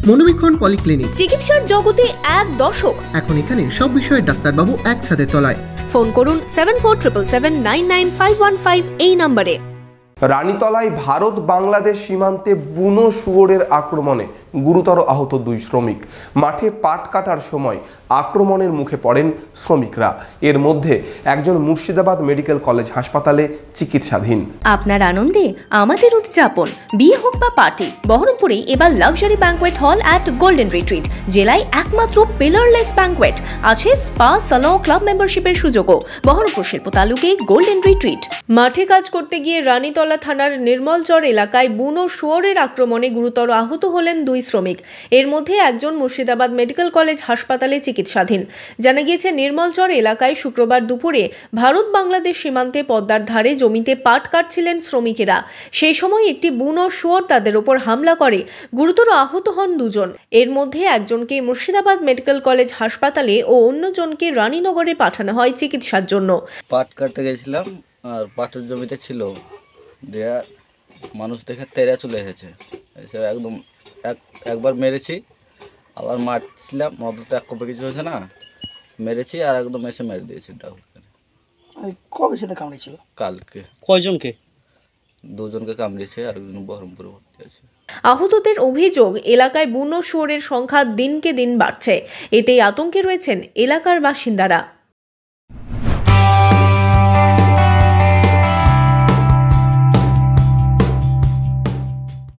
মনোবীক্ষণ polyclinic, চিকিৎসার জগতে এক দশক। এখন এখানে সব বিষয়ে ডাক্তারবাবু একসাথে তলায়। ফোন করুন 7477999515 এই নম্বরে। রানীতলায় ভারত বাংলাদেশ সীমান্তে বুনো শুয়োরের আক্রমণে গুরুতর আহত 2 শ্রমিক। মাঠে পাট কাটার সময় আক্রমণের মুখে পড়েন শ্রমিকরা। এর মধ্যে একজন মুর্শিদাবাদ মেডিকেল কলেজ হাসপাতালে চিকিৎসাধীন। আপনার আনন্দে আমাদের উদযাপন। বিয়ে হোক বা পার্টি, বহরমপুরে এবার luxury banquet hall at golden retreat. জেলায় একমাত্র পিলারলেস ব্যাঙ্কোয়েট, আছে স্পা, সালন, ক্লাব মেম্বারশিপের সুযোগও। বহরমপুর শিল্প তালুকে গোল্ডেন রিট্রিট। মাঠে কাজ করতে গিয়ে রানীতলা থানার নির্মলচর এলাকায় বুনো শুয়োরের আক্রমণে গুরুতর আহত হলেন 2 শ্রমিক। এর মধ্যে একজন মুর্শিদাবাদ মেডিকেল কলেজ হাসপাতালে চিকিৎসাধীন। জানা গিয়েছে, নির্মলচর এলাকায় শুক্রবার দুপুরে ভারত বাংলাদেশ সীমান্তে পদ্মার ধারে জমিতে পাট কাটছিলেন শ্রমিকেরা। সেই সময় একটি বুনো শুয়োর তাদের ওপর হামলা করে। গুরুতর আহত হন 2 জন। এর মধ্যে একজনকে মুর্শিদাবাদ মেডিকেল কলেজ হাসপাতালে ও অন্যজনকে রানীনগরে পাঠানো হয় চিকিৎসার জন্য। পাট কাটতে গেছিলাম, আর পাটের জমিতে ছিল, দেয়া মানুষ দেখে তেড়ে চলে এসেছে। এসে একদম একবার মেরেছি, আবার মারছিলাম, মদতে এক কপে কিছু হয়েছে না, মেরেছি আর একদম এসে মেরে দিয়েছি। কবে সেটা কামড়েছিল? কালকে। কয়জনকে? 2 জনকে কামড়েছে, আর একজন বহরমপুরে ভর্তি আছে। আহতদের অভিযোগ, এলাকায় বুনো শুয়োরের সংখ্যা দিনকে দিন বাড়ছে। এতেই আতঙ্কে রয়েছেন এলাকার বাসিন্দারা।